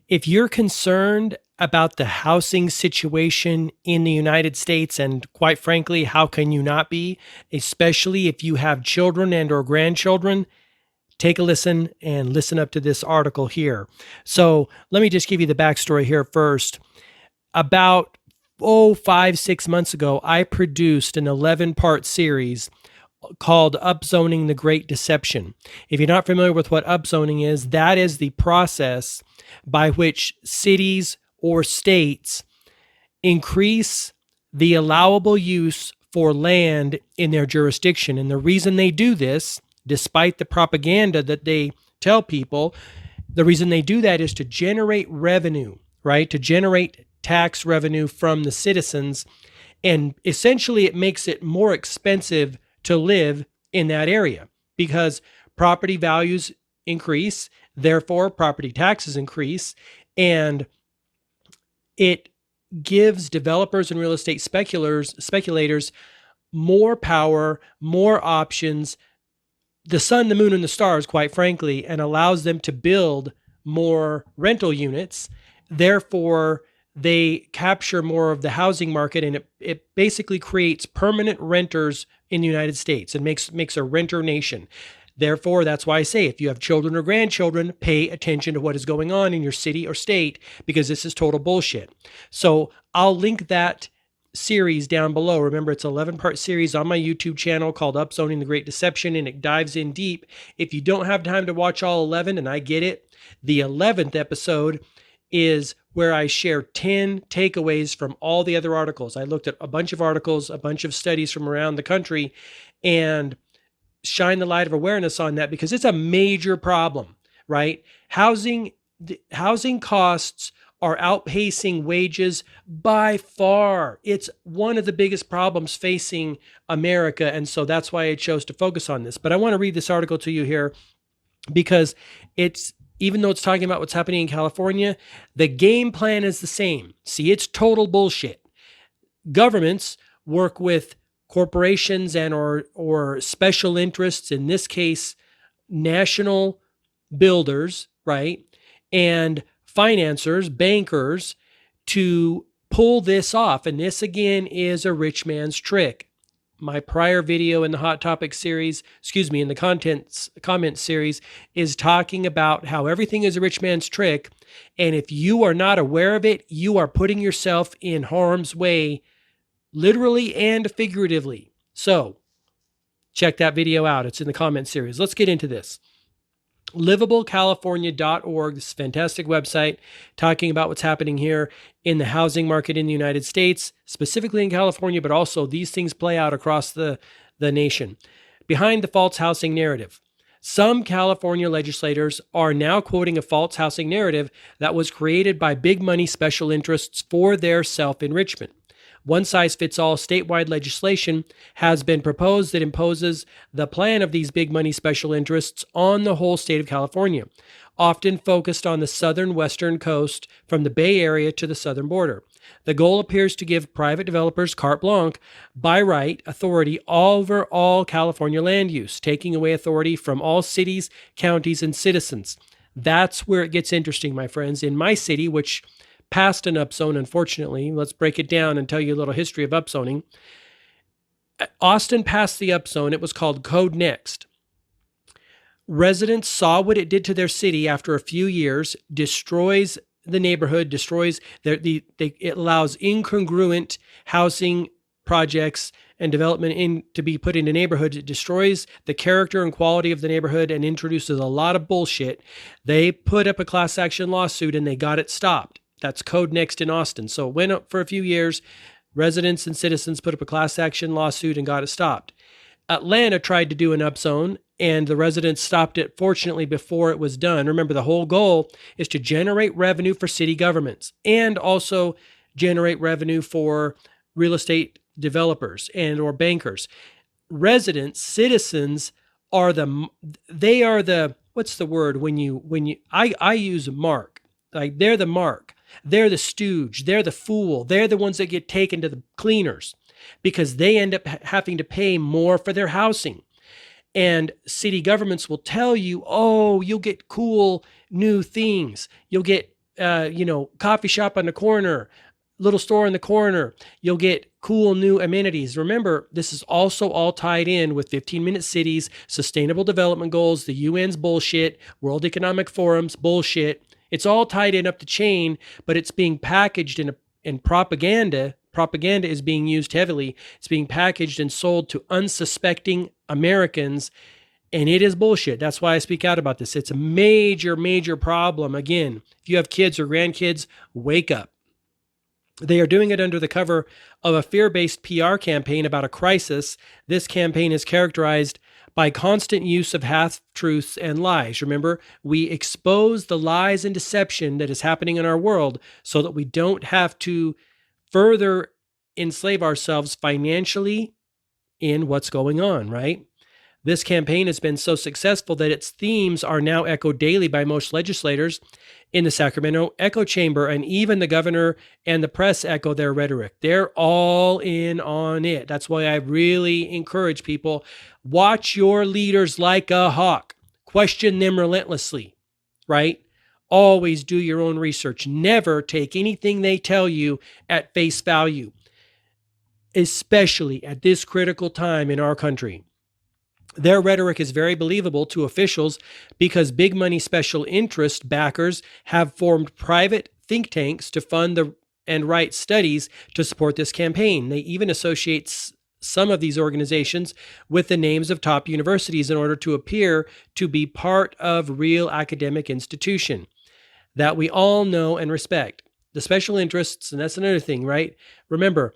If you're concerned about the housing situation in the United States, and quite frankly, how can you not be, especially if you have children and or grandchildren, take a listen and listen up to this article here. So let me just give you the backstory here first. About 5-6 months ago, I produced an 11-part series called Upzoning the Great Deception. If you're not familiar with what upzoning is, that is the process by which cities or states increase the allowable use for land in their jurisdiction. And the reason they do this, despite the propaganda that they tell people, the reason they do that is to generate revenue, right? To generate tax revenue from the citizens. And essentially it makes it more expensive to live in that area because property values increase, therefore property taxes increase, and it gives developers and real estate speculators more power, more options, the sun, the moon, and the stars, quite frankly, and allows them to build more rental units. Therefore, they capture more of the housing market, and it basically creates permanent renters in the United States and makes a renter nation. Therefore, that's why I say if you have children or grandchildren, pay attention to what is going on in your city or state, because this is total bullshit. So I'll link that series down below. Remember, it's an 11-part series on my YouTube channel called Upzoning the Great Deception, and it dives in deep. If you don't have time to watch all 11, and I get it, the 11th episode is where I share 10 takeaways from all the other articles. I looked at a bunch of articles, a bunch of studies from around the country, and shine the light of awareness on that because it's a major problem, right? Housing costs are outpacing wages by far. It's one of the biggest problems facing America, and so that's why I chose to focus on this. But I want to read this article to you here because even though it's talking about what's happening in California, the game plan is the same. See, it's total bullshit. Governments work with corporations and or special interests, in this case, national builders, right? And financiers, bankers, to pull this off. And this, again, is a rich man's trick. My prior video in the Hot Topic series, in the comments series, is talking about how everything is a rich man's trick. And if you are not aware of it, you are putting yourself in harm's way, literally and figuratively. So check that video out. It's in the comments series. Let's get into this. LivableCalifornia.org, this fantastic website talking about what's happening here in the housing market in the United States, specifically in California, but also these things play out across the nation. Behind the false housing narrative. Some California legislators are now quoting a false housing narrative that was created by big money special interests for their self-enrichment. One-size-fits-all statewide legislation has been proposed that imposes the plan of these big money special interests on the whole state of California, often focused on the southern western coast from the Bay Area to the southern border. The goal appears to give private developers carte blanche, by right, authority over all California land use, taking away authority from all cities, counties, and citizens. That's where it gets interesting, my friends. In my city, which passed an upzone, unfortunately. Let's break it down and tell you a little history of upzoning. Austin passed the upzone. It was called Code Next. Residents saw what it did to their city after a few years, destroys the neighborhood, it allows incongruent housing projects and development to be put into neighborhoods. It destroys the character and quality of the neighborhood and introduces a lot of bullshit. They put up a class action lawsuit and they got it stopped. That's Code Next in Austin. So it went up for a few years. Residents and citizens put up a class action lawsuit and got it stopped. Atlanta tried to do an upzone, and the residents stopped it, fortunately, before it was done. Remember, the whole goal is to generate revenue for city governments and also generate revenue for real estate developers and or bankers. Residents, citizens are what's the word I use mark. Like, they're the mark. They're the stooge. They're the fool. They're the ones that get taken to the cleaners because they end up having to pay more for their housing. And city governments will tell you, oh, you'll get cool new things. You'll get coffee shop on the corner, little store in the corner. You'll get cool new amenities. Remember, this is also all tied in with 15-minute cities, sustainable development goals, the UN's bullshit, World Economic Forum's bullshit. It's all tied in up the chain, but it's being packaged in propaganda. Propaganda is being used heavily. It's being packaged and sold to unsuspecting Americans, and it is bullshit. That's why I speak out about this. It's a major, major problem. Again, if you have kids or grandkids, wake up. They are doing it under the cover of a fear-based PR campaign about a crisis. This campaign is characterized by constant use of half-truths and lies. Remember, we expose the lies and deception that is happening in our world so that we don't have to further enslave ourselves financially in what's going on, right? This campaign has been so successful that its themes are now echoed daily by most legislators in the Sacramento echo chamber, and even the governor and the press echo their rhetoric. They're all in on it. That's why I really encourage people, watch your leaders like a hawk. Question them relentlessly, right? Always do your own research. Never take anything they tell you at face value, especially at this critical time in our country. Their rhetoric is very believable to officials because big money special interest backers have formed private think tanks to fund and write studies to support this campaign. They even associate some of these organizations with the names of top universities in order to appear to be part of real academic institution that we all know and respect. The special interests, and that's another thing, right? Remember,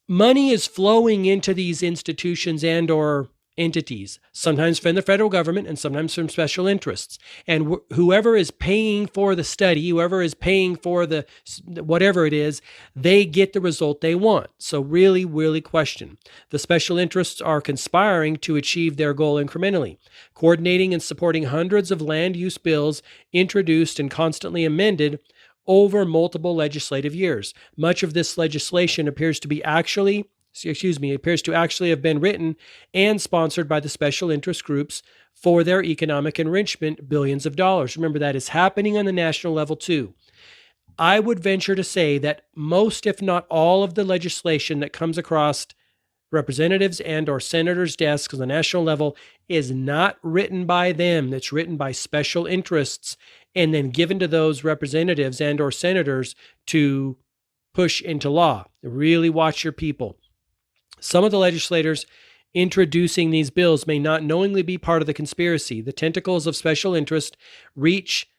money is flowing into these institutions and or entities, sometimes from the federal government and sometimes from special interests. And whoever is paying for the study, whoever is paying for the whatever it is, they get the result they want. So really, really question. The special interests are conspiring to achieve their goal incrementally, coordinating and supporting hundreds of land use bills introduced and constantly amended over multiple legislative years. Much of this legislation appears to actually have been written and sponsored by the special interest groups for their economic enrichment, billions of dollars. Remember, that is happening on the national level too. I would venture to say that most, if not all, of the legislation that comes across representatives and or senators' desks on the national level is not written by them. It's written by special interests and then given to those representatives and or senators to push into law. Really watch your people. Some of the legislators introducing these bills may not knowingly be part of the conspiracy. The tentacles of special interest reach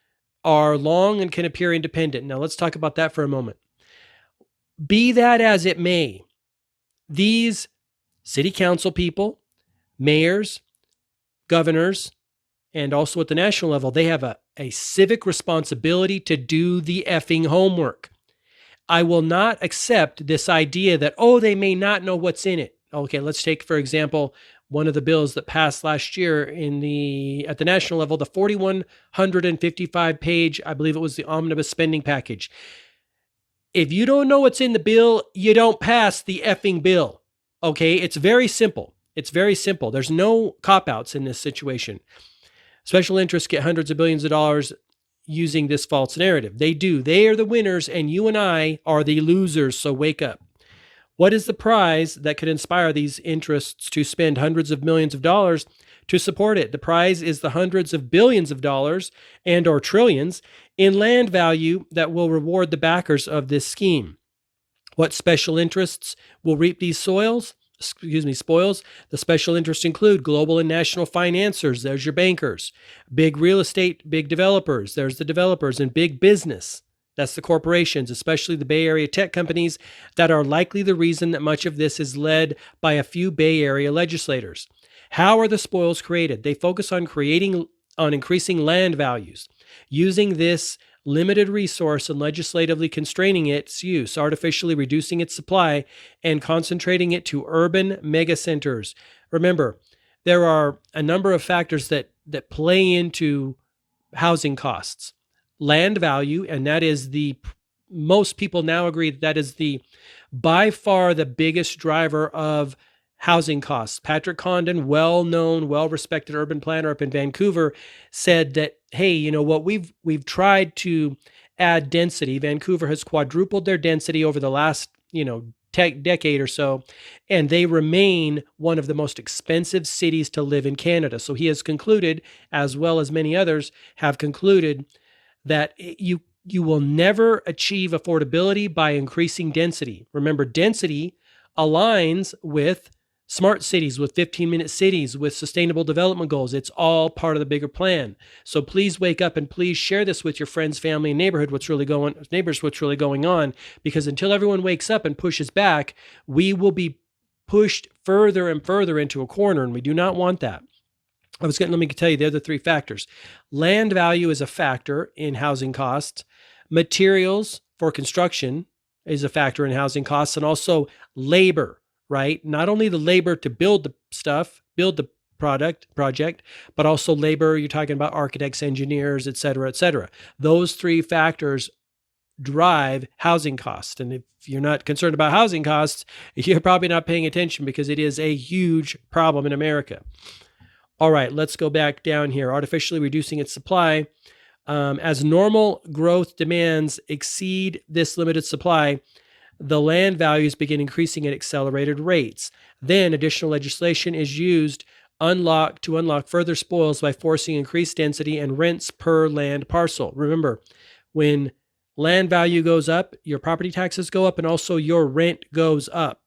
are long and can appear independent. Now, let's talk about that for a moment. Be that as it may, these city council people, mayors, governors, and also at the national level, they have a civic responsibility to do the effing homework. I will not accept this idea that, they may not know what's in it. Okay, let's take, for example, one of the bills that passed last year at the national level, the 4,155 page, I believe it was the omnibus spending package. If you don't know what's in the bill, you don't pass the effing bill. Okay, it's very simple. It's very simple. There's no cop-outs in this situation. Special interests get hundreds of billions of dollars using this false narrative. They do. They are the winners, and you and I are the losers, so wake up. What is the prize that could inspire these interests to spend hundreds of millions of dollars to support it? The prize is the hundreds of billions of dollars and or trillions in land value that will reward the backers of this scheme. What special interests will reap these spoils? The special interests include global and national financiers. There's your bankers. Big real estate, big developers. There's the developers. And big business. That's the corporations, especially the Bay Area tech companies that are likely the reason that much of this is led by a few Bay Area legislators. How are the spoils created? They focus on increasing land values, using this limited resource and legislatively constraining its use, artificially reducing its supply, and concentrating it to urban megacenters. Remember, there are a number of factors that play into housing costs. Land value, and that is most people now agree that is by far the biggest driver of housing costs. Patrick Condon, well-known, well-respected urban planner up in Vancouver, said that, hey, you know what, we've tried to add density. Vancouver has quadrupled their density over the last, decade or so, and they remain one of the most expensive cities to live in Canada. So he has concluded, as well as many others have concluded, that you will never achieve affordability by increasing density. Remember, density aligns with smart cities, with 15-minute cities, with sustainable development goals. It's all part of the bigger plan. So please wake up and please share this with your friends, family, and neighbors what's really going on, because until everyone wakes up and pushes back, we will be pushed further and further into a corner, and we do not want that. Let me tell you the other three factors. Land value is a factor in housing costs. Materials for construction is a factor in housing costs, and also labor, right? Not only the labor to build the stuff, build the project, but also labor, you're talking about architects, engineers, et cetera, et cetera. Those three factors drive housing costs. And if you're not concerned about housing costs, you're probably not paying attention, because it is a huge problem in America. All right, let's go back down here. Artificially reducing its supply. As normal growth demands exceed this limited supply, the land values begin increasing at accelerated rates. Then additional legislation is used to unlock further spoils by forcing increased density and rents per land parcel. Remember, when land value goes up, your property taxes go up, and also your rent goes up.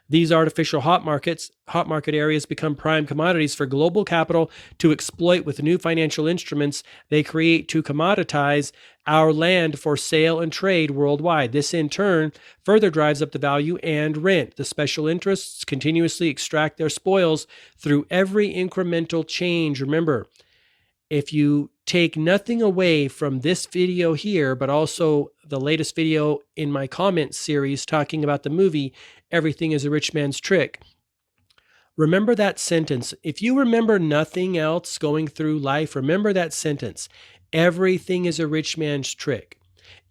These artificial hot market areas become prime commodities for global capital to exploit with new financial instruments they create to commoditize our land for sale and trade worldwide. This, in turn, further drives up the value and rent. The special interests continuously extract their spoils through every incremental change. Remember, if you take nothing away from this video here, but also the latest video in my comment series talking about the movie, Everything is a Rich Man's Trick, remember that sentence. If you remember nothing else going through life, remember that sentence. Everything is a rich man's trick.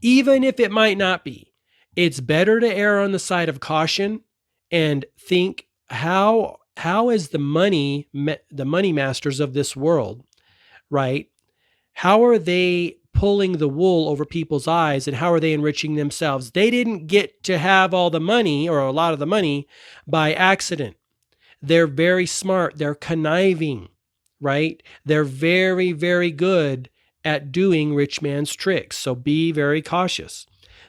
Even if it might not be, it's better to err on the side of caution and think, how is the money masters of this world, right? How are they pulling the wool over people's eyes, and how are they enriching themselves? They didn't get to have all the money, or a lot of the money, by accident. They're very smart. They're conniving, right? They're very, very good at doing rich man's tricks. So be very cautious.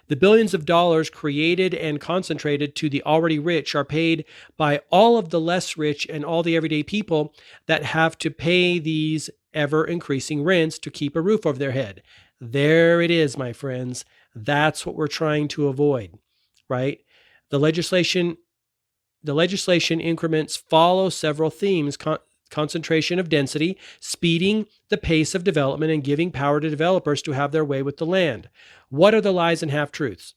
The billions of dollars created and concentrated to the already rich are paid by all of the less rich and all the everyday people that have to pay these ever-increasing rents to keep a roof over their head. There it is, my friends. That's what we're trying to avoid, right? The legislation increments follow several themes: concentration of density, speeding the pace of development, and giving power to developers to have their way with the land. What are the lies and half-truths?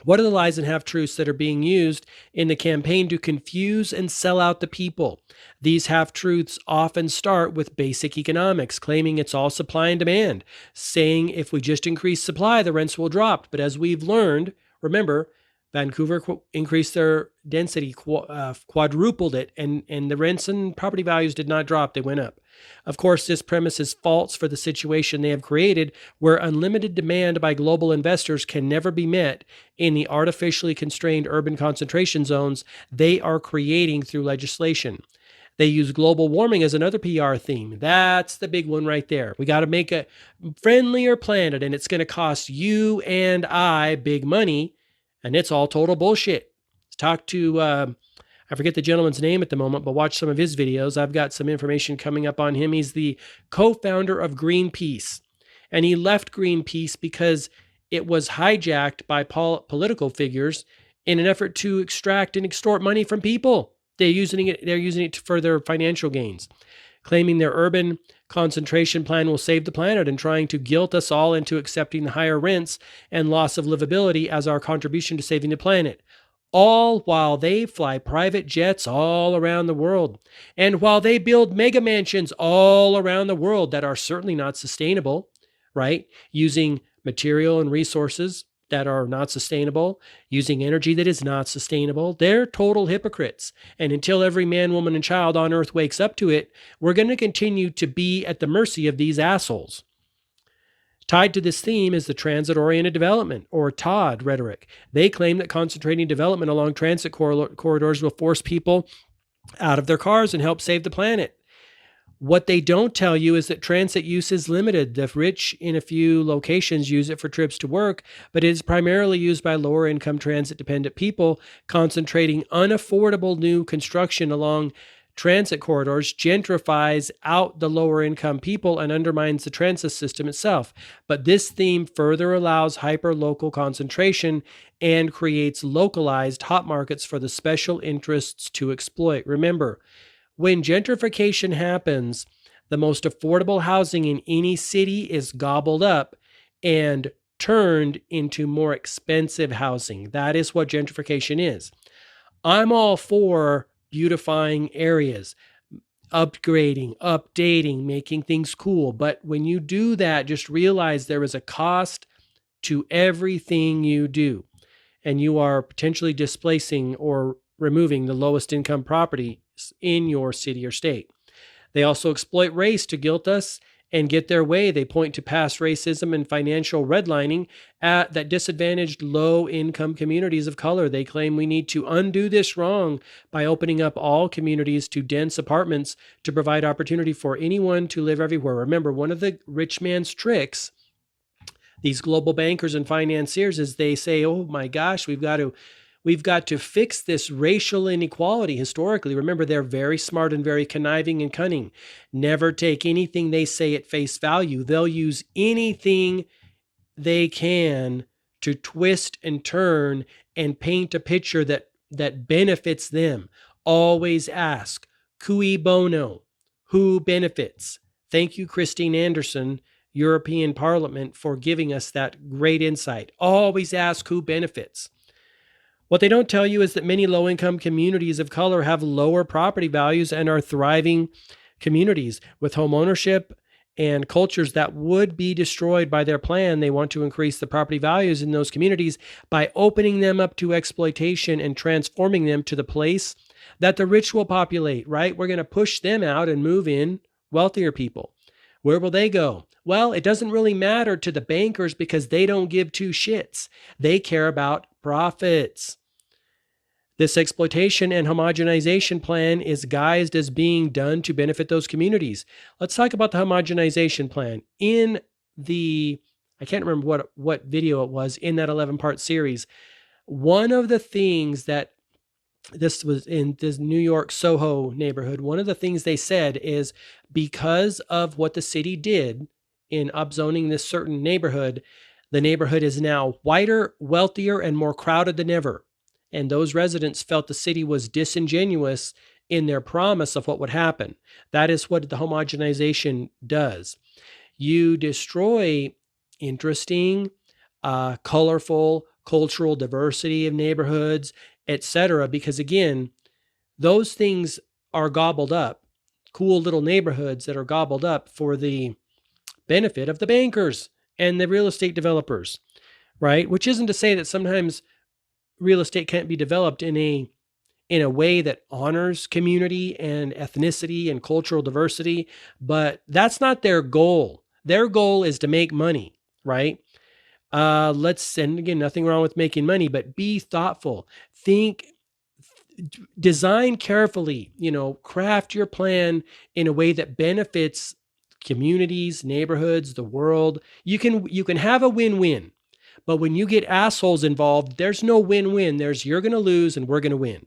What are the lies and half-truths that are being used in the campaign to confuse and sell out the people? These half-truths often start with basic economics, claiming it's all supply and demand, saying if we just increase supply, the rents will drop. But as we've learned, remember, Vancouver increased their density, quadrupled it, and the rents and property values did not drop, they went up. Of course, this premise is false for the situation they have created, where unlimited demand by global investors can never be met in the artificially constrained urban concentration zones they are creating through legislation. They use global warming as another PR theme. That's the big one right there. We got to make a friendlier planet, and it's going to cost you and I big money. And it's all total bullshit. Talk to, I forget the gentleman's name at the moment, but watch some of his videos. I've got some information coming up on him. He's the co-founder of Greenpeace. And he left Greenpeace because it was hijacked by political figures in an effort to extract and extort money from people. They're using it for their financial gains, claiming their urban concentration plan will save the planet and trying to guilt us all into accepting the higher rents and loss of livability as our contribution to saving the planet, all while they fly private jets all around the world, and while they build mega mansions all around the world that are certainly not sustainable, right? Using material and resources that are not sustainable, using energy that is not sustainable. They're total hypocrites. And until every man, woman, and child on earth wakes up to it, we're going to continue to be at the mercy of these assholes. Tied to this theme is the transit-oriented development, or TOD rhetoric. They claim that concentrating development along transit corridors will force people out of their cars and help save the planet. What they don't tell you is that transit use is limited. The rich in a few locations use it for trips to work, but it is primarily used by lower income transit dependent people. Concentrating unaffordable new construction along transit corridors gentrifies out the lower income people and undermines the transit system itself. But this theme further allows hyper-local concentration and creates localized hot markets for the special interests to exploit. Remember, when gentrification happens, the most affordable housing in any city is gobbled up and turned into more expensive housing. That is what gentrification is. I'm all for beautifying areas, upgrading, updating, making things cool. But when you do that, just realize there is a cost to everything you do. And you are potentially displacing or removing the lowest income property in your city or state. They also exploit race to guilt us and get their way. They point to past racism and financial redlining that disadvantaged low-income communities of color. They claim we need to undo this wrong by opening up all communities to dense apartments to provide opportunity for anyone to live everywhere. Remember, one of the rich man's tricks, these global bankers and financiers, is they say, oh my gosh, we've got to fix this racial inequality historically. Remember, they're very smart and very conniving and cunning. Never take anything they say at face value. They'll use anything they can to twist and turn and paint a picture that benefits them. Always ask, cui bono, who benefits? Thank you, Christine Anderson, European Parliament, for giving us that great insight. Always ask who benefits. What they don't tell you is that many low-income communities of color have lower property values and are thriving communities with home ownership and cultures that would be destroyed by their plan. They want to increase the property values in those communities by opening them up to exploitation and transforming them to the place that the rich will populate, right? We're going to push them out and move in wealthier people. Where will they go? Well, it doesn't really matter to the bankers because they don't give two shits. They care about profits. This exploitation and homogenization plan is guised as being done to benefit those communities. Let's talk about the homogenization plan. I can't remember what video it was in that 11-part series. One of the things that, this was in this New York Soho neighborhood, one of the things they said is because of what the city did in upzoning this certain neighborhood, the neighborhood is now whiter, wealthier, and more crowded than ever. And those residents felt the city was disingenuous in their promise of what would happen. That is what the homogenization does. You destroy interesting, colorful, cultural diversity of neighborhoods, etc. Because again, those things are gobbled up. Cool little neighborhoods that are gobbled up for the benefit of the bankers and the real estate developers, right? Which isn't to say that sometimes real estate can't be developed in a way that honors community and ethnicity and cultural diversity, but that's not their goal. Their goal is to make money, right? And again, nothing wrong with making money, but be thoughtful. Design carefully, craft your plan in a way that benefits communities, neighborhoods, the world. You can have a win-win. But when you get assholes involved, there's no win-win. There's you're going to lose and we're going to win.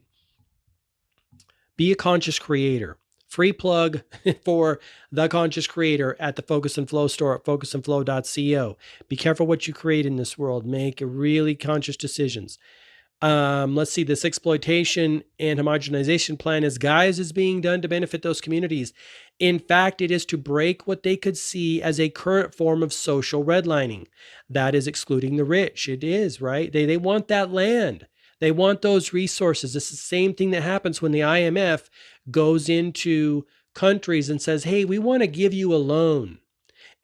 Be a conscious creator. Free plug for The Conscious Creator at the Focus and Flow store at focusandflow.co. Be careful what you create in this world. Make really conscious decisions. Let's see, this exploitation and homogenization plan is guised as being done to benefit those communities. In fact, it is to break what they could see as a current form of social redlining. That is excluding the rich. It is, right? They want that land. They want those resources. It's the same thing that happens when the IMF goes into countries and says, hey, we want to give you a loan.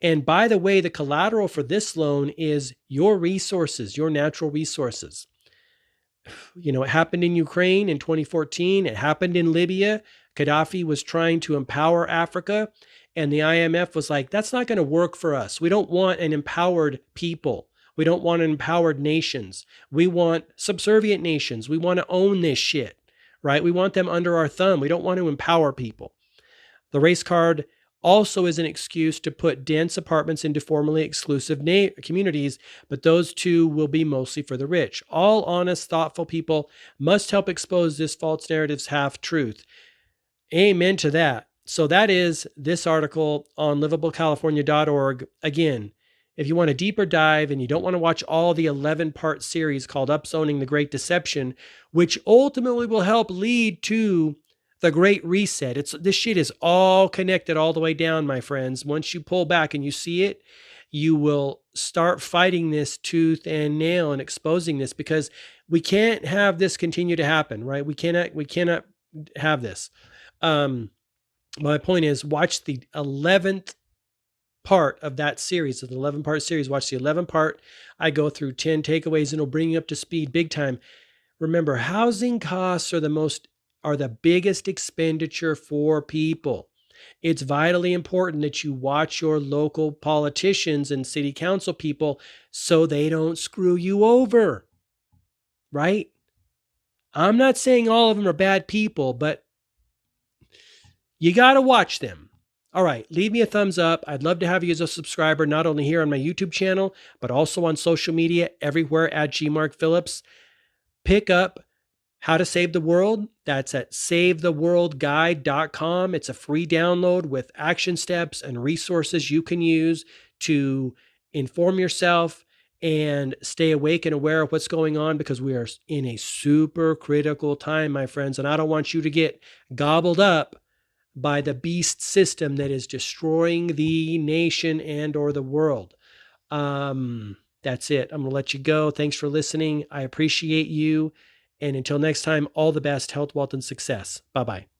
And by the way, the collateral for this loan is your resources, your natural resources. It happened in Ukraine in 2014. It happened in Libya. Gaddafi was trying to empower Africa, and the IMF was like, that's not going to work for us. We don't want an empowered people. We don't want empowered nations. We want subservient nations. We want to own this shit, right? We want them under our thumb. We don't want to empower people. The race card also is an excuse to put dense apartments into formerly exclusive communities, but those two will be mostly for the rich. All honest, thoughtful people must help expose this false narrative's half-truth. Amen to that. So that is this article on livablecalifornia.org. Again, if you want a deeper dive and you don't want to watch all the 11-part series called Upzoning the Great Deception, which ultimately will help lead to the Great Reset. This shit is all connected all the way down, my friends. Once you pull back and you see it, you will start fighting this tooth and nail and exposing this, because we can't have this continue to happen, right? We cannot have this. My point is, watch the 11th part of that series, of the 11-part series. Watch the 11th part. I go through 10 takeaways and it'll bring you up to speed big time. Remember, housing costs are the biggest expenditure for people. It's vitally important that you watch your local politicians and city council people so they don't screw you over, right? I'm not saying all of them are bad people, but you got to watch them. All right, leave me a thumbs up. I'd love to have you as a subscriber, not only here on my YouTube channel, but also on social media, everywhere at GMarkPhillips. Pick up How to Save the World. That's at savetheworldguide.com. It's a free download with action steps and resources you can use to inform yourself and stay awake and aware of what's going on, because we are in a super critical time, my friends. And I don't want you to get gobbled up by the beast system that is destroying the nation and or the world. That's it. I'm going to let you go. Thanks for listening. I appreciate you. And until next time, all the best, health, wealth, and success. Bye-bye.